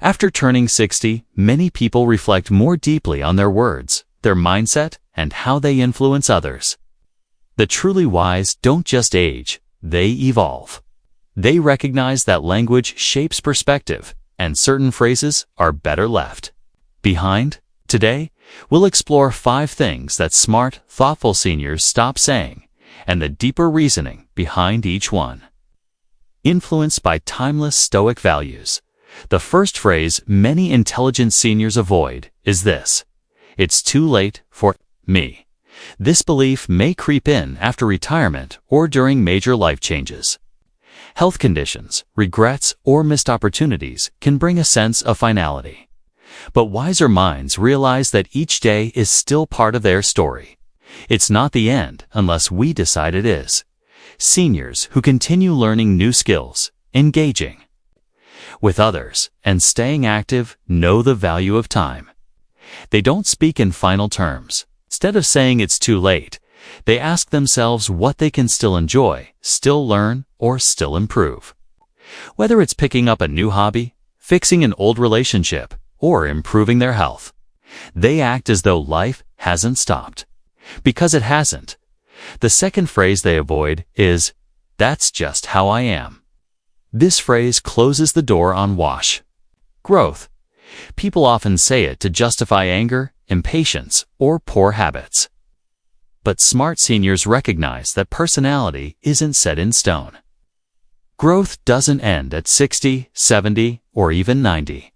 After turning 60, many people reflect more deeply on their words, their mindset, and how they influence others. The truly wise don't just age, they evolve. They recognize that language shapes perspective, and certain phrases are better left behind. Today, we'll explore 5 things that smart, thoughtful seniors stop saying, and the deeper reasoning behind each one. Influenced by timeless Stoic values. The first phrase many intelligent seniors avoid is this: "It's too late for me." This belief may creep in after retirement or during major life changes. Health conditions, regrets, or missed opportunities can bring a sense of finality. But wiser minds realize that each day is still part of their story. It's not the end unless we decide it is. Seniors who continue learning new skills, engaging with others, and staying active know the value of time. They don't speak in final terms. Instead of saying it's too late, they ask themselves what they can still enjoy, still learn, or still improve. Whether it's picking up a new hobby, fixing an old relationship, or improving their health, they act as though life hasn't stopped. Because it hasn't. The second phrase they avoid is, "That's just how I am." This phrase closes the door on growth. People often say it to justify anger, impatience, or poor habits. But smart seniors recognize that personality isn't set in stone. Growth doesn't end at 60, 70, or even 90.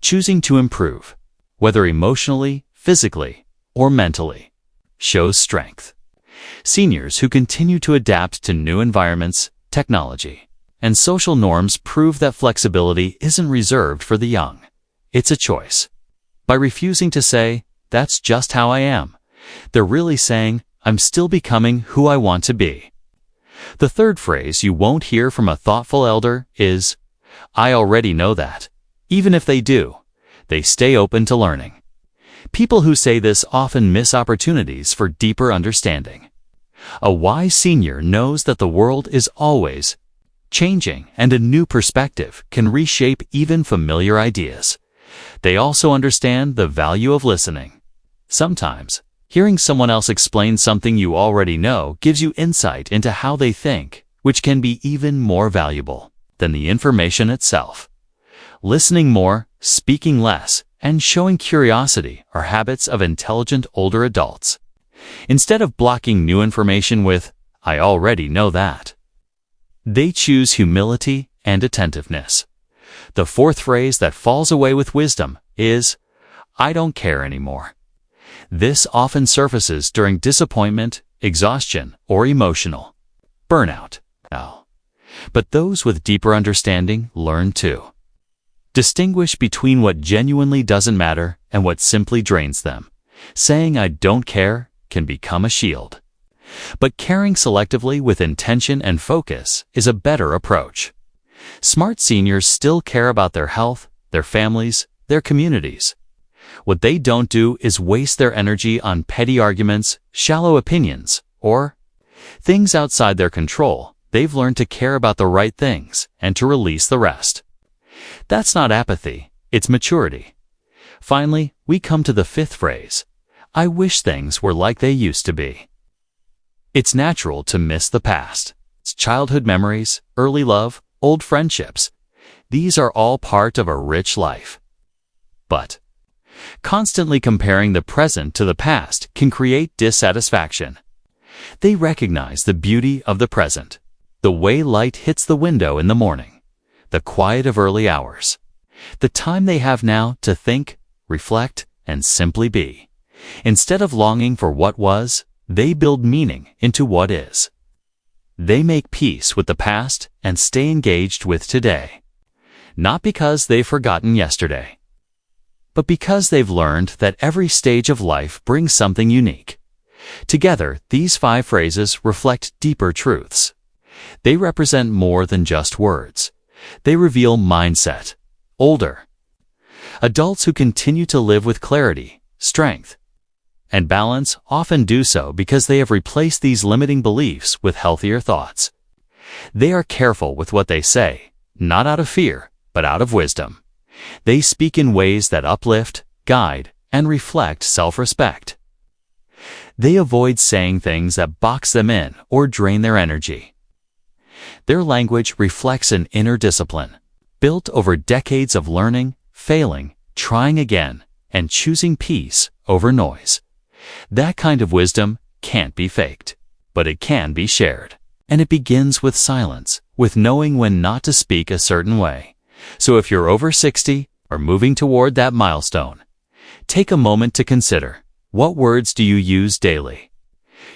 Choosing to improve, whether emotionally, physically, or mentally, shows strength. Seniors who continue to adapt to new environments, technology, and social norms prove that flexibility isn't reserved for the young. It's a choice. By refusing to say, "That's just how I am," they're really saying, "I'm still becoming who I want to be." The third phrase you won't hear from a thoughtful elder is, "I already know that." Even if they do, they stay open to learning. People who say this often miss opportunities for deeper understanding. A wise senior knows that the world is always changing, and a new perspective can reshape even familiar ideas. They also understand the value of listening. Sometimes, hearing someone else explain something you already know gives you insight into how they think, which can be even more valuable than the information itself. Listening more, speaking less, and showing curiosity are habits of intelligent older adults. Instead of blocking new information with, "I already know that," they choose humility and attentiveness. The fourth phrase that falls away with wisdom is, "I don't care anymore." This often surfaces during disappointment, exhaustion, or emotional burnout. But those with deeper understanding learn to distinguish between what genuinely doesn't matter and what simply drains them. Saying "I don't care" can become a shield. But caring selectively with intention and focus is a better approach. Smart seniors still care about their health, their families, their communities. What they don't do is waste their energy on petty arguments, shallow opinions, or things outside their control. They've learned to care about the right things and to release the rest. That's not apathy, it's maturity. Finally, we come to the fifth phrase: "I wish things were like they used to be." It's natural to miss the past. It's childhood memories, early love, old friendships. These are all part of a rich life. But constantly comparing the present to the past can create dissatisfaction. They recognize the beauty of the present, the way light hits the window in the morning, the quiet of early hours, the time they have now to think, reflect, and simply be. Instead of longing for what was, they build meaning into what is. They make peace with the past and stay engaged with today. Not because they've forgotten yesterday, but because they've learned that every stage of life brings something unique. Together, these 5 phrases reflect deeper truths. They represent more than just words. They reveal mindset. Older adults who continue to live with clarity, strength, and balance often do so because they have replaced these limiting beliefs with healthier thoughts. They are careful with what they say, not out of fear, but out of wisdom. They speak in ways that uplift, guide, and reflect self-respect. They avoid saying things that box them in or drain their energy. Their language reflects an inner discipline, built over decades of learning, failing, trying again, and choosing peace over noise. That kind of wisdom can't be faked, but it can be shared. And it begins with silence, with knowing when not to speak a certain way. So if you're over 60 or moving toward that milestone, take a moment to consider, what words do you use daily?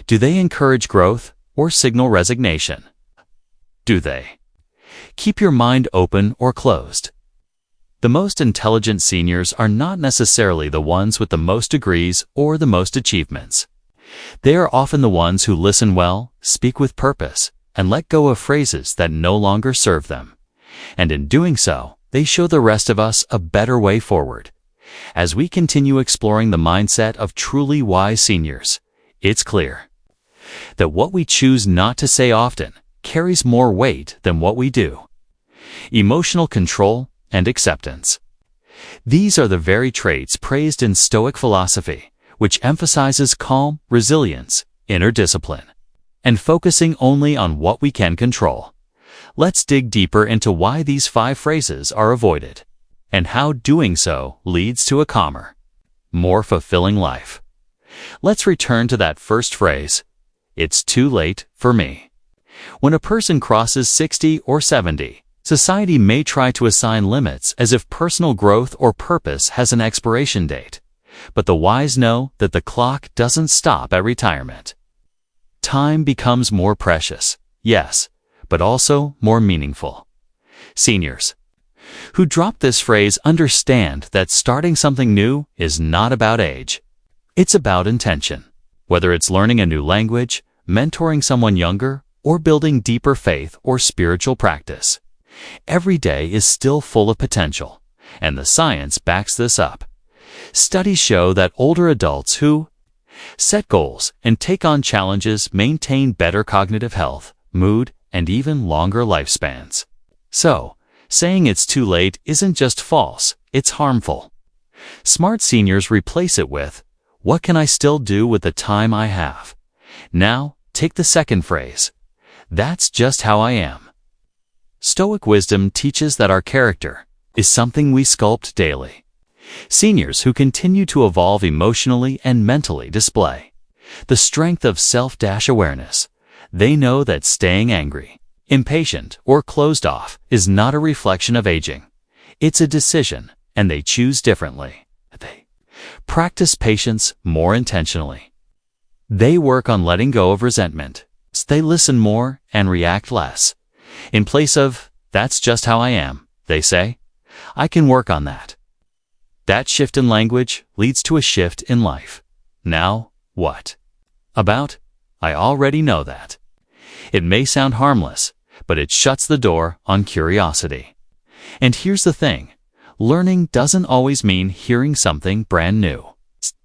Do they encourage growth or signal resignation? Do they keep your mind open or closed? The most intelligent seniors are not necessarily the ones with the most degrees or the most achievements. They are often the ones who listen well, speak with purpose, and let go of phrases that no longer serve them. And in doing so, they show the rest of us a better way forward. As we continue exploring the mindset of truly wise seniors, it's clear that what we choose not to say often carries more weight than what we do. Emotional control and acceptance. These are the very traits praised in Stoic philosophy, which emphasizes calm, resilience, inner discipline, and focusing only on what we can control. Let's dig deeper into why these 5 phrases are avoided, and how doing so leads to a calmer, more fulfilling life. Let's return to that first phrase, "It's too late for me." When a person crosses 60 or 70, society may try to assign limits as if personal growth or purpose has an expiration date. But the wise know that the clock doesn't stop at retirement. Time becomes more precious, yes, but also more meaningful. Seniors who drop this phrase understand that starting something new is not about age. It's about intention. Whether it's learning a new language, mentoring someone younger, or building deeper faith or spiritual practice, every day is still full of potential, and the science backs this up. Studies show that older adults who set goals and take on challenges maintain better cognitive health, mood, and even longer lifespans. So, saying it's too late isn't just false, it's harmful. Smart seniors replace it with, "What can I still do with the time I have?" Now, take the second phrase, "That's just how I am." Stoic wisdom teaches that our character is something we sculpt daily. Seniors who continue to evolve emotionally and mentally display the strength of self-awareness. They know that staying angry, impatient, or closed off is not a reflection of aging. It's a decision, and they choose differently. They practice patience more intentionally. They work on letting go of resentment. They listen more and react less. In place of, "That's just how I am," they say, "I can work on that." That shift in language leads to a shift in life. Now, what about, "I already know that"? It may sound harmless, but it shuts the door on curiosity. And here's the thing, learning doesn't always mean hearing something brand new.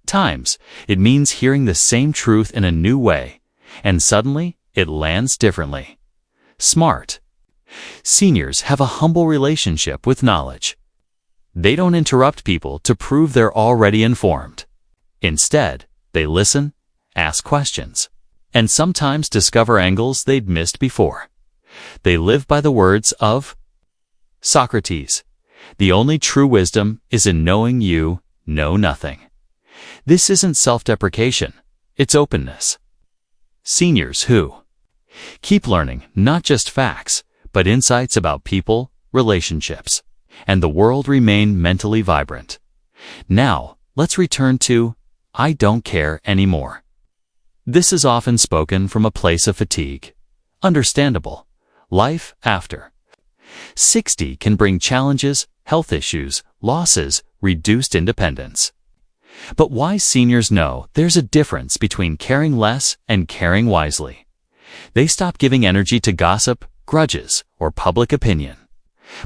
Times, it means hearing the same truth in a new way, and suddenly it lands differently. Smart seniors have a humble relationship with knowledge. They don't interrupt people to prove they're already informed. Instead, they listen, ask questions, and sometimes discover angles they'd missed before. They live by the words of Socrates, "The only true wisdom is in knowing you know nothing." This isn't self-deprecation, it's openness. Seniors who keep learning not just facts, but insights about people, relationships, and the world remain mentally vibrant. Now, let's return to, "I don't care anymore." This is often spoken from a place of fatigue. Understandable. Life after 60 can bring challenges, health issues, losses, reduced independence. But wise seniors know there's a difference between caring less and caring wisely. They stop giving energy to gossip, grudges, or public opinion.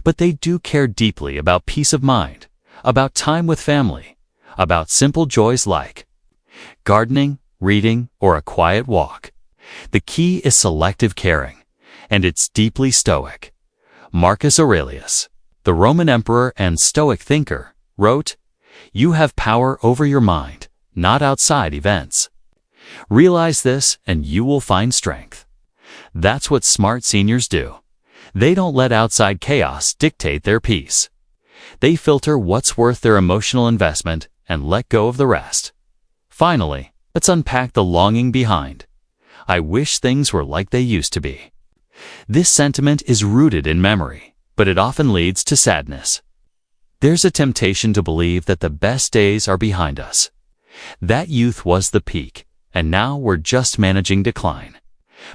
But they do care deeply about peace of mind, about time with family, about simple joys like gardening, reading, or a quiet walk. The key is selective caring, and it's deeply Stoic. Marcus Aurelius, the Roman emperor and Stoic thinker, wrote, "You have power over your mind, not outside events. Realize this and you will find strength." That's what smart seniors do. They don't let outside chaos dictate their peace. They filter what's worth their emotional investment and let go of the rest. Finally, let's unpack the longing behind. I wish things were like they used to be. This sentiment is rooted in memory, but it often leads to sadness. There's a temptation to believe that the best days are behind us. That youth was the peak, and now we're just managing decline.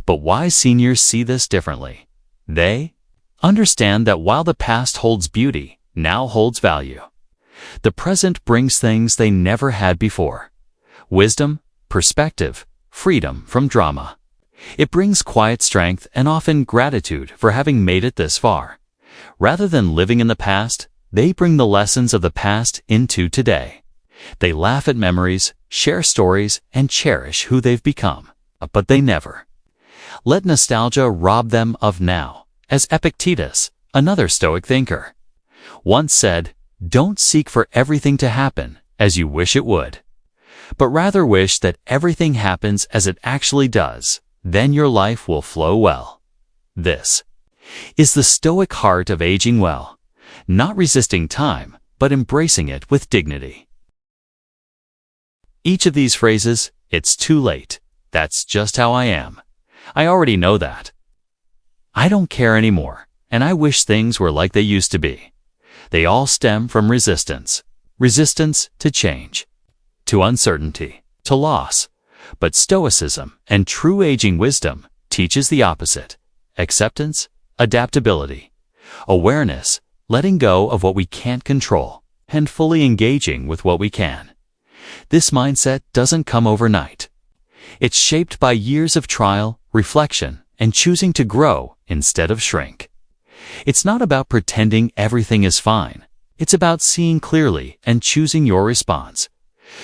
But wise seniors see this differently. They understand that while the past holds beauty, now holds value. The present brings things they never had before. Wisdom, perspective, freedom from drama. It brings quiet strength and often gratitude for having made it this far. Rather than living in the past, they bring the lessons of the past into today. They laugh at memories, share stories, and cherish who they've become. But they never let nostalgia rob them of now, as Epictetus, another Stoic thinker, once said, "Don't seek for everything to happen as you wish it would, but rather wish that everything happens as it actually does. Then your life will flow well." This is the Stoic heart of aging well, not resisting time, but embracing it with dignity. Each of these phrases, "It's too late. That's just how I am. I already know that. I don't care anymore, and I wish things were like they used to be." They all stem from resistance. Resistance to change, to uncertainty, to loss. But Stoicism and true aging wisdom teaches the opposite: acceptance, adaptability, awareness, letting go of what we can't control, and fully engaging with what we can. This mindset doesn't come overnight. It's shaped by years of trial, reflection, and choosing to grow instead of shrink. It's not about pretending everything is fine. It's about seeing clearly and choosing your response.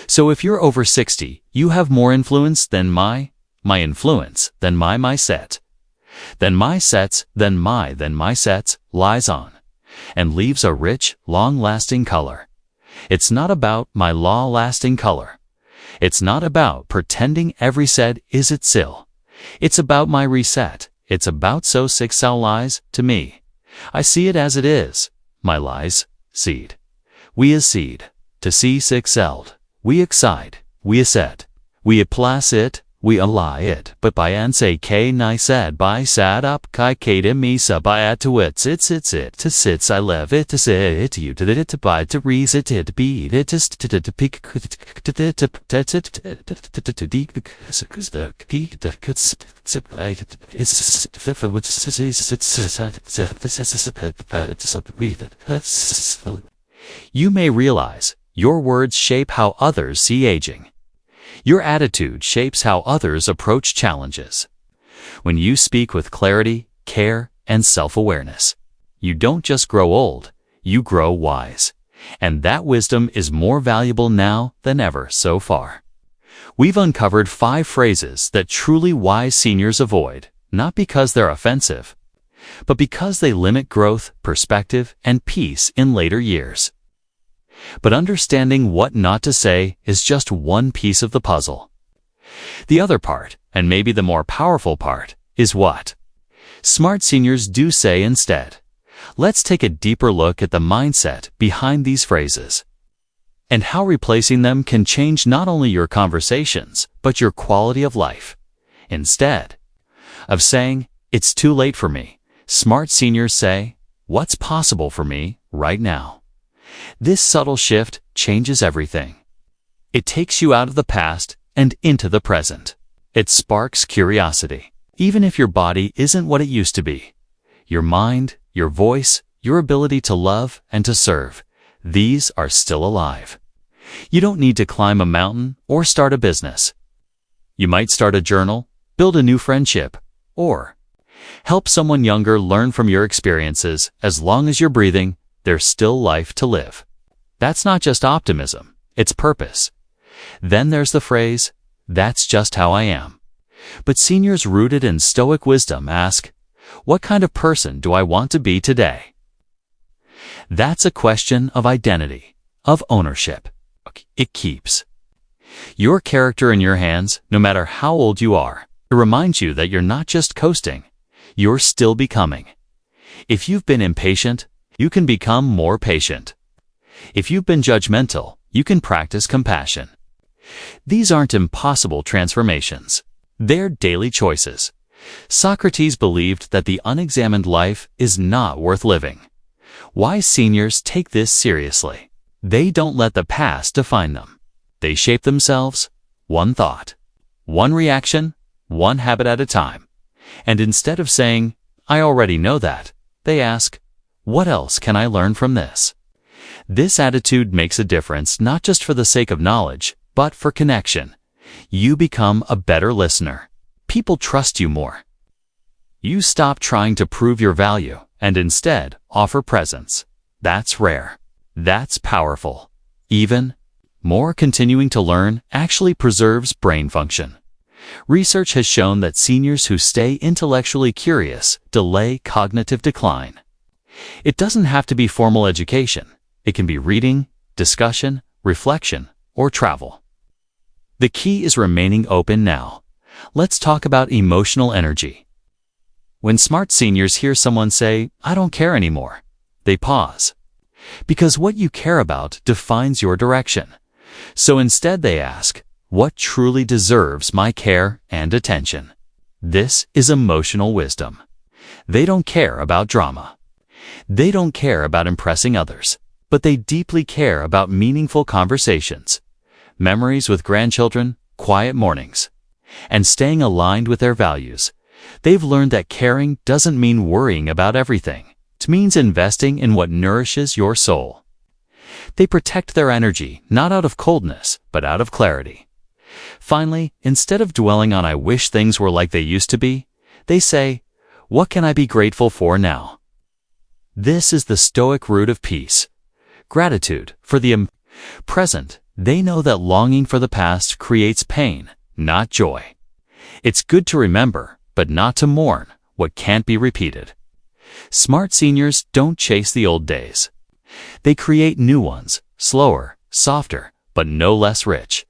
So if you're over 60, you have more influence than my influence, than my set. Then my sets lies on, and leaves a rich, long-lasting color. It's not about my law-lasting color. It's not about pretending every set is its still. It's about my reset. It's about so six lies to me. I see it as it is. My lies, seed. We is seed. To see six eld. We excite. We asset. We applas it. We ally it. But by an say k ni said by sad up kai kata misa by at to it to sits I lev it to say it to you to it to buy to reas it to beat it to peak you may realize your words shape how others see aging. Your attitude shapes how others approach challenges. When you speak with clarity, care, and self-awareness, you don't just grow old, you grow wise. And that wisdom is more valuable now than ever so far. We've uncovered 5 phrases that truly wise seniors avoid, not because they're offensive, but because they limit growth, perspective, and peace in later years. But understanding what not to say is just one piece of the puzzle. The other part, and maybe the more powerful part, is what smart seniors do say instead. Let's take a deeper look at the mindset behind these phrases, and how replacing them can change not only your conversations, but your quality of life. Instead of saying, "It's too late for me," smart seniors say, "What's possible for me right now?" This subtle shift changes everything. It takes you out of the past and into the present. It sparks curiosity. Even if your body isn't what it used to be, your mind, your voice, your ability to love and to serve, these are still alive. You don't need to climb a mountain or start a business. You might start a journal, build a new friendship, or help someone younger learn from your experiences. As long as you're breathing, there's still life to live. That's not just optimism, it's purpose. Then there's the phrase, "That's just how I am." But seniors rooted in Stoic wisdom ask, what kind of person do I want to be today? That's a question of identity, of ownership. It keeps your character in your hands, no matter how old you are. It reminds you that you're not just coasting, you're still becoming. If you've been impatient, you can become more patient. If you've been judgmental, you can practice compassion. These aren't impossible transformations. They're daily choices. Socrates believed that the unexamined life is not worth living. Wise seniors take this seriously. They don't let the past define them. They shape themselves, one thought, one reaction, one habit at a time. And instead of saying, "I already know that," they ask, "What else can I learn from this?" This attitude makes a difference not just for the sake of knowledge, but for connection. You become a better listener. People trust you more. You stop trying to prove your value and instead offer presence. That's rare. That's powerful. Even more, continuing to learn actually preserves brain function. Research has shown that seniors who stay intellectually curious delay cognitive decline. It doesn't have to be formal education. It can be reading, discussion, reflection, or travel. The key is remaining open now. Let's talk about emotional energy. When smart seniors hear someone say, "I don't care anymore," they pause. Because what you care about defines your direction. So instead they ask, "What truly deserves my care and attention?" This is emotional wisdom. They don't care about drama. They don't care about impressing others, but they deeply care about meaningful conversations, memories with grandchildren, quiet mornings, and staying aligned with their values. They've learned that caring doesn't mean worrying about everything. It means investing in what nourishes your soul. They protect their energy, not out of coldness, but out of clarity. Finally, instead of dwelling on "I wish things were like they used to be," they say, "What can I be grateful for now?" This is the Stoic root of peace. Gratitude for the present. They know that longing for the past creates pain, not joy. It's good to remember, but not to mourn what can't be repeated. Smart seniors don't chase the old days. They create new ones, slower, softer, but no less rich.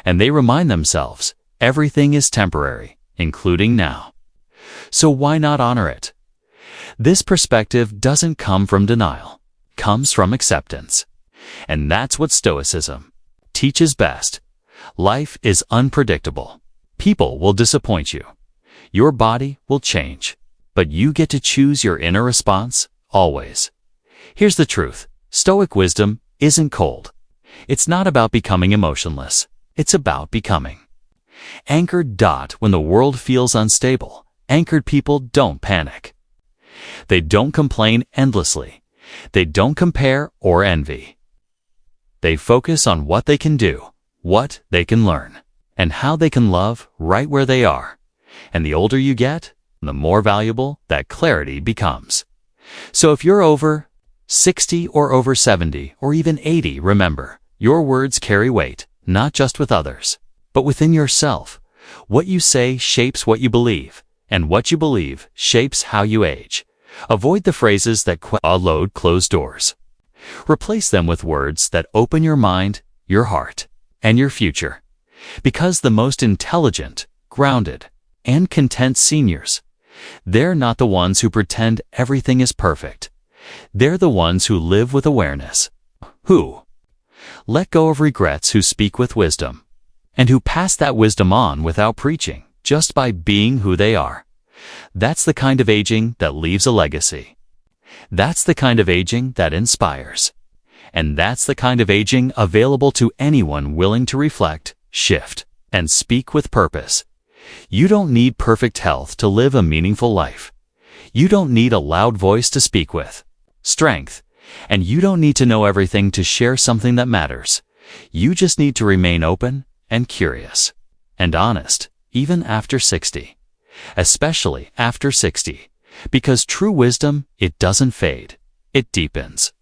And they remind themselves, everything is temporary, including now. So why not honor it? This perspective doesn't come from denial. It comes from acceptance. And that's what Stoicism teaches best. Life is unpredictable. People will disappoint you. Your body will change. But you get to choose your inner response, always. Here's the truth. Stoic wisdom isn't cold. It's not about becoming emotionless. It's about becoming anchored. When the world feels unstable, anchored people don't panic. They don't complain endlessly. They don't compare or envy. They focus on what they can do, what they can learn, and how they can love right where they are. And the older you get, the more valuable that clarity becomes. So if you're over 60 or over 70 or even 80, remember, your words carry weight, not just with others, but within yourself. What you say shapes what you believe, and what you believe shapes how you age. Avoid the phrases that load closed doors. Replace them with words that open your mind, your heart, and your future. Because the most intelligent, grounded, and content seniors, they're not the ones who pretend everything is perfect. They're the ones who live with awareness, who let go of regrets, who speak with wisdom, and who pass that wisdom on without preaching, just by being who they are. That's the kind of aging that leaves a legacy. That's the kind of aging that inspires. And that's the kind of aging available to anyone willing to reflect, shift, and speak with purpose. You don't need perfect health to live a meaningful life. You don't need a loud voice to speak with strength. And you don't need to know everything to share something that matters. You just need to remain open and curious and honest, even after 60. Especially after 60. Because true wisdom, it doesn't fade. It deepens.